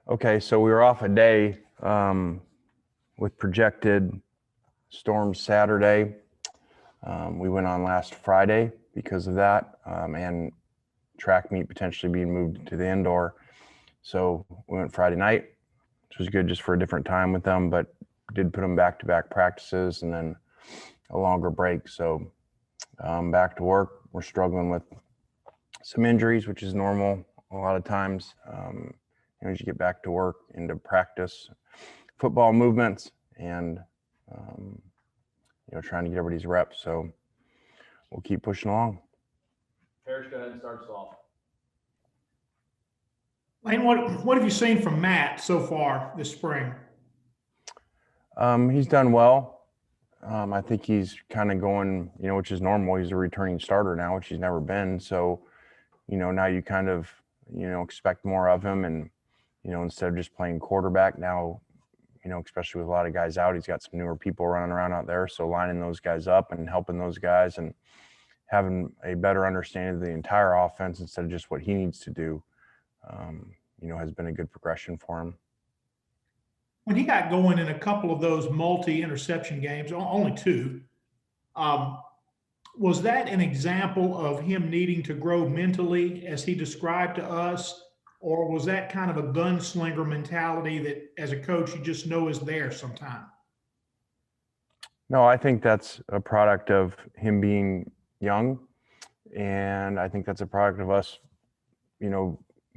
Okay, so we were off a day with projected storms Saturday. We went on last Friday because of that, and track meet potentially being moved to the indoor. So we went Friday night, which was good just for a different time with them, but did put them back-to-back practices and then a longer break. So back to work. We're struggling with some injuries, which is normal a lot of times. As you get back to work, into practice, football movements, and trying to get everybody's reps. So we'll keep pushing along. Parrish, go ahead and start us off. Lane, what have you seen from Matt so far this spring? He's done well. I think he's kind of going, which is normal. He's a returning starter now, which he's never been. So, now you kind of, expect more of him. And, instead of just playing quarterback now, especially with a lot of guys out, he's got some newer people running around out there. So lining those guys up and helping those guys and having a better understanding of the entire offense instead of just what he needs to do, has been a good progression for him. When he got going in a couple of those multi-interception games, only two, was that an example of him needing to grow mentally as he described to us? Or was that kind of a gunslinger mentality that as a coach, you just know is there sometime? No, I think that's a product of him being young. And I think that's a product of us,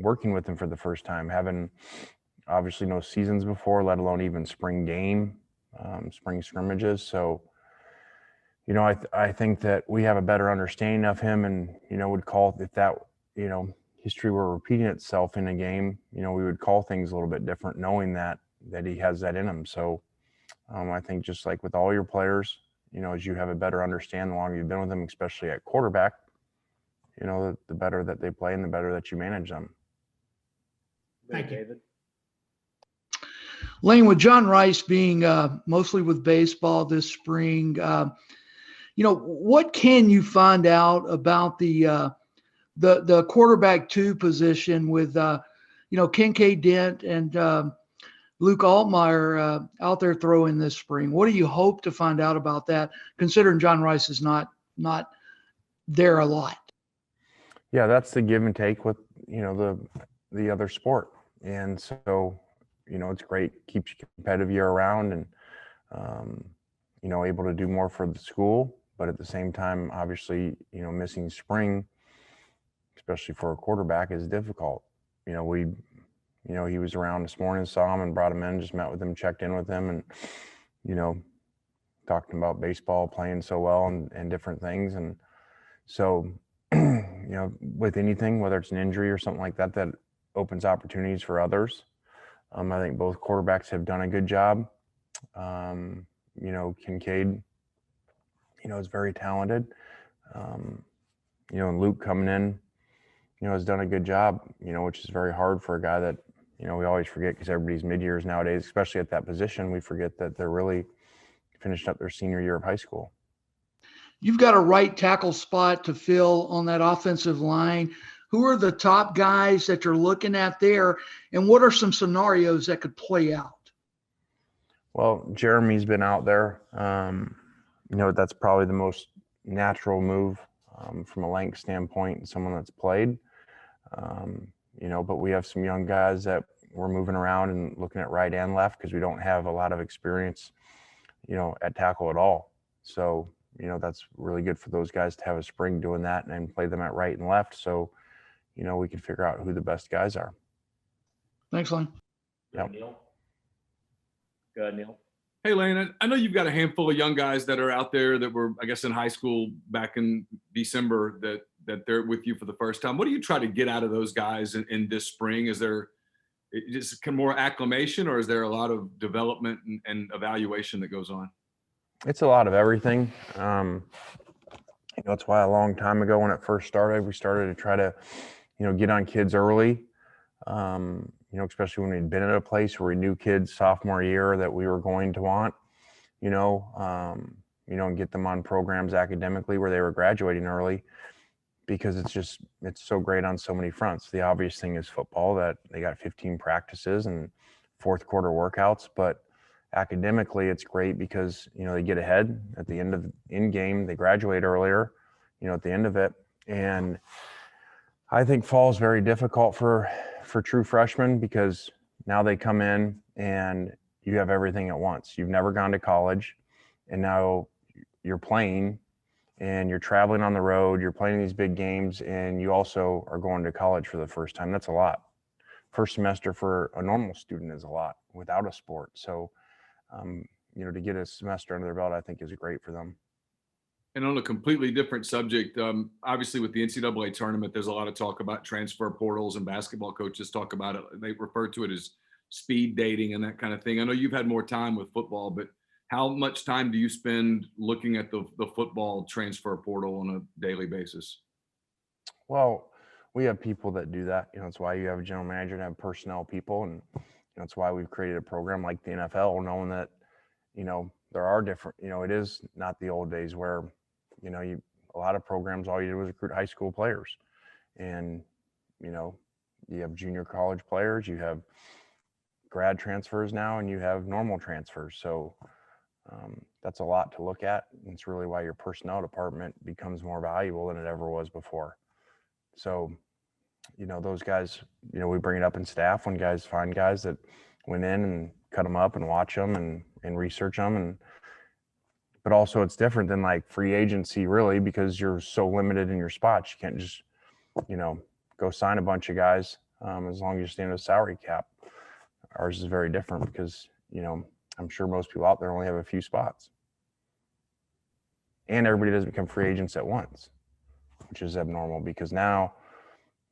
working with him for the first time, having obviously no seasons before, let alone even spring scrimmages. So, I think that we have a better understanding of him and, would call if that, history were repeating itself in a game, we would call things a little bit different, knowing that he has that in him. So I think just like with all your players, as you have a better understanding, the longer you've been with them, especially at quarterback, the better that they play and the better that you manage them. Thank you. David. Lane, with John Rice being mostly with baseball this spring, what can you find out about the quarterback 2 position with Kincaid Dent and Luke Altmaier out there throwing this spring? What do you hope to find out about that, considering John Rice is not there a lot? Yeah, that's the give and take with the other sport, and so it's great, keeps you competitive year round, and able to do more for the school, but at the same time, obviously, missing spring, especially for a quarterback, is difficult. He was around this morning, saw him and brought him in, just met with him, checked in with him, and talking about baseball, playing so well and different things. And so with anything, whether it's an injury or something like that, that opens opportunities for others. I think both quarterbacks have done a good job. Kincaid, is very talented. And Luke coming in, has done a good job, which is very hard for a guy that, we always forget, because everybody's mid-years nowadays, especially at that position, we forget that they're really finished up their senior year of high school. You've got a right tackle spot to fill on that offensive line. Who are the top guys that you're looking at there, and what are some scenarios that could play out? Well, Jeremy's been out there. That's probably the most natural move from a length standpoint, and someone that's played. But we have some young guys that we're moving around and looking at right and left, because we don't have a lot of experience, at tackle at all. So, that's really good for those guys to have a spring doing that and play them at right and left. So, we can figure out who the best guys are. Thanks, Lane. Yep. Neil. Go ahead, Neil. Hey, Lane, I know you've got a handful of young guys that are out there that were, I guess, in high school back in December that they're with you for the first time. What do you try to get out of those guys in this spring? Is there just more acclimation, or is there a lot of development and evaluation that goes on? It's a lot of everything. That's why a long time ago when it first started, we started to try to, get on kids early. Especially when we'd been at a place where we knew kids sophomore year that we were going to want, and get them on programs academically where they were graduating early. because it's so great on so many fronts. The obvious thing is football, that they got 15 practices and fourth quarter workouts, but academically it's great because, they get ahead at the end of in game, they graduate earlier, at the end of it. And I think fall is very difficult for true freshmen because now they come in and you have everything at once. You've never gone to college, and now you're playing and you're traveling on the road, you're playing these big games, and you also are going to college for the first time. That's a lot. First semester for a normal student is a lot without a sport. So, to get a semester under their belt, I think is great for them. And on a completely different subject, obviously with the NCAA tournament, there's a lot of talk about transfer portals, and basketball coaches talk about it. They refer to it as speed dating and that kind of thing. I know you've had more time with football, but how much time do you spend looking at the football transfer portal on a daily basis? Well, we have people that do that. It's why you have a general manager and have personnel people. And it's why we've created a program like the NFL, knowing that, there are different, it is not the old days where, a lot of programs, all you did was recruit high school players. And, you have junior college players, you have grad transfers now, and you have normal transfers. So that's a lot to look at. And it's really why your personnel department becomes more valuable than it ever was before. So, those guys, we bring it up in staff when guys find guys that went in and cut them up and watch them and research them. But also it's different than like free agency, really, because you're so limited in your spots. You can't just, go sign a bunch of guys as long as you stay in a salary cap. Ours is very different because, I'm sure most people out there only have a few spots. And everybody doesn't become free agents at once, which is abnormal because now,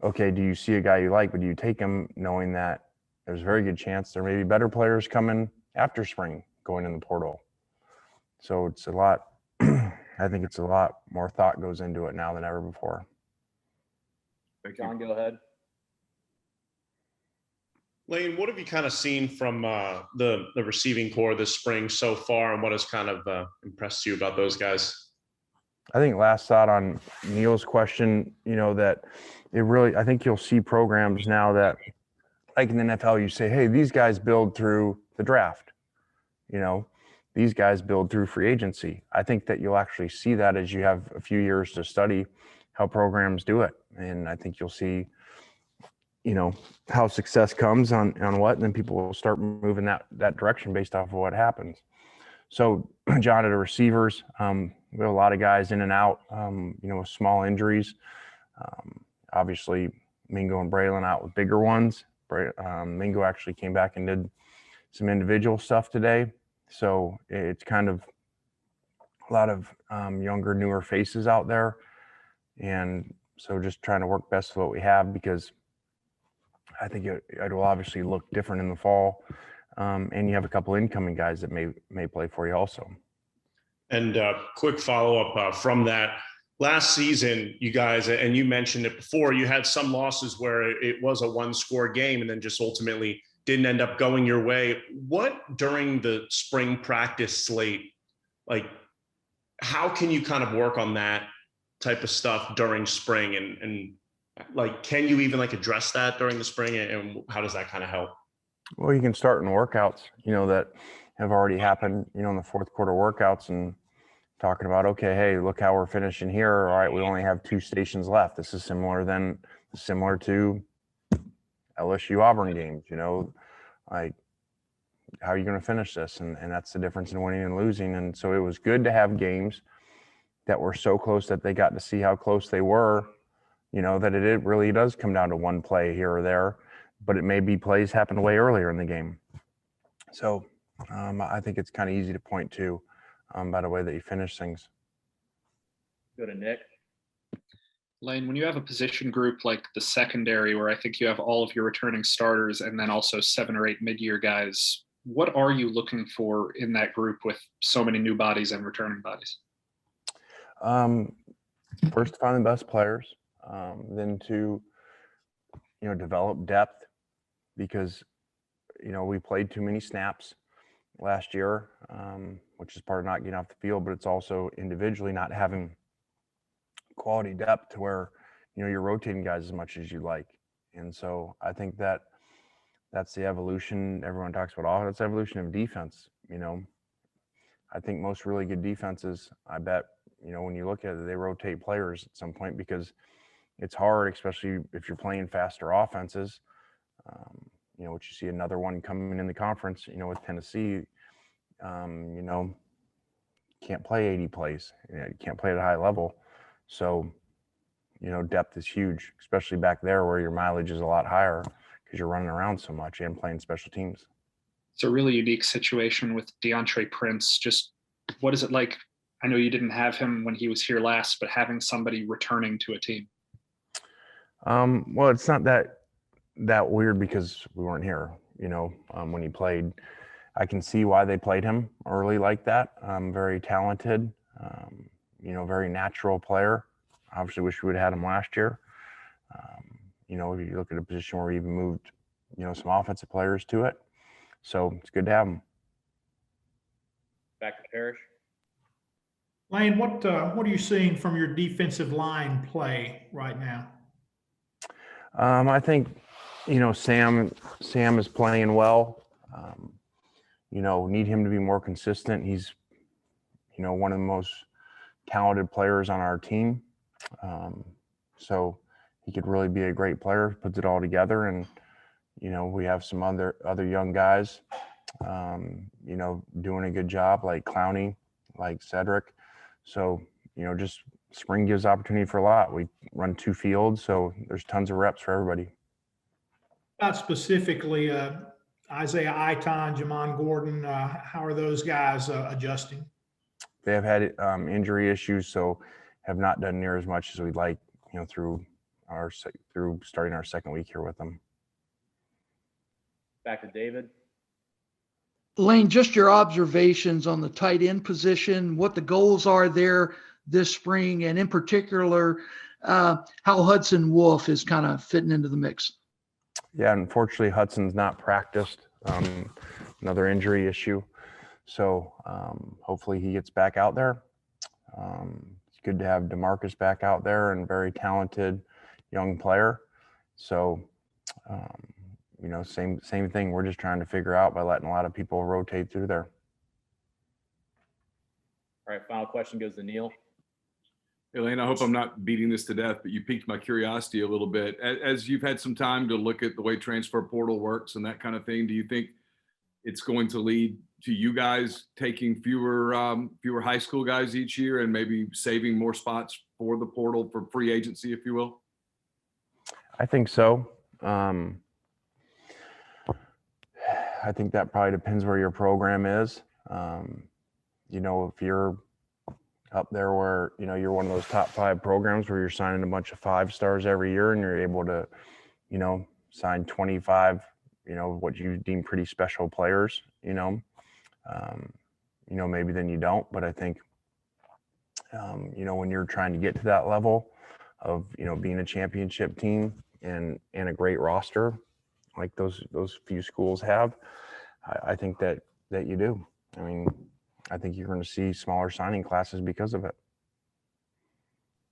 okay, do you see a guy you like, but do you take him knowing that there's a very good chance there may be better players coming after spring going in the portal? So it's a lot, I think it's a lot more thought goes into it now than ever before. Thank you. John, go ahead. Lane, what have you kind of seen from the receiving core this spring so far, and what has kind of impressed you about those guys? I think last thought on Neil's question, that it really, I think you'll see programs now that, like in the NFL, you say, hey, these guys build through the draft. These guys build through free agency. I think that you'll actually see that as you have a few years to study how programs do it. And I think you'll see, how success comes on what, and then people will start moving that direction based off of what happens. So John, at the receivers, we have a lot of guys in and out, with small injuries. Obviously, Mingo and Braylon out with bigger ones. Mingo actually came back and did some individual stuff today. So it's kind of a lot of younger, newer faces out there. And so just trying to work best with what we have, because I think it will obviously look different in the fall. And you have a couple incoming guys that may play for you also. And quick follow-up from that. Last season, you guys, and you mentioned it before, you had some losses where it was a one-score game and then just ultimately didn't end up going your way. What during the spring practice slate, like how can you kind of work on that type of stuff during spring, and like, can you even like address that during the spring, and how does that kind of help? Well, you can start in workouts, that have already happened, in the fourth quarter workouts, and talking about, okay, hey, look how we're finishing here. All right, we only have 2 stations left. This is similar to LSU Auburn games, like how are you going to finish this? And that's the difference in winning and losing. And so it was good to have games that were so close that they got to see how close they were, that it really does come down to one play here or there, but it may be plays happen way earlier in the game. So I think it's kind of easy to point to by the way that you finish things. Go to Nick. Lane, when you have a position group like the secondary, where I think you have all of your returning starters and then also 7 or 8 mid-year guys, what are you looking for in that group with so many new bodies and returning bodies? First, find the best players, then to, develop depth, because, we played too many snaps last year, which is part of not getting off the field, but it's also individually not having quality depth to where you're rotating guys as much as you like. And so I think that's the evolution. Everyone talks about offense, evolution of defense. I think most really good defenses, I bet, when you look at it, they rotate players at some point because it's hard, especially if you're playing faster offenses. Which you see another one coming in the conference, with Tennessee, can't play 80 plays. You can't play at a high level. So, depth is huge, especially back there where your mileage is a lot higher because you're running around so much and playing special teams. It's a really unique situation with DeAndre Prince. Just what is it like? I know you didn't have him when he was here last, but having somebody returning to a team. Well, it's not that weird because we weren't here, when he played. I can see why they played him early like that. Very talented, very natural player. Obviously wish we would have had him last year. If you look at a position where we even moved, some offensive players to it. So it's good to have him. Back to Parrish. Lane, what are you seeing from your defensive line play right now? I think, Sam is playing well. Need him to be more consistent. He's, one of the most talented players on our team. So he could really be a great player, puts it all together. And, we have some other young guys, doing a good job, like Clowney, like Cedric. So, just spring gives opportunity for a lot. We run 2 fields, so there's tons of reps for everybody. Not specifically, Isaiah Iton, Jamon Gordon, how are those guys adjusting? They have had injury issues, so have not done near as much as we'd like, through starting our second week here with them. Back to David. Lane, just your observations on the tight end position, what the goals are there this spring, and in particular, how Hudson Wolf is kind of fitting into the mix. Yeah, unfortunately, Hudson's not practiced. Another injury issue. So hopefully he gets back out there. It's good to have DeMarcus back out there, and very talented young player. So, same thing. We're just trying to figure out by letting a lot of people rotate through there. All right, final question goes to Neil. Elaine, I hope I'm not beating this to death, but you piqued my curiosity a little bit. As you've had some time to look at the way transfer portal works and that kind of thing, do you think it's going to lead to you guys taking fewer high school guys each year and maybe saving more spots for the portal for free agency, if you will? I think so. I think that probably depends where your program is. If you're up there where, you're one of those top 5 programs where you're signing a bunch of 5 stars every year and you're able to, sign 25, what you deem pretty special players, maybe then you don't. But I think, when you're trying to get to that level of, being a championship team and a great roster like those few schools have, I think that you do. I mean, I think you're going to see smaller signing classes because of it.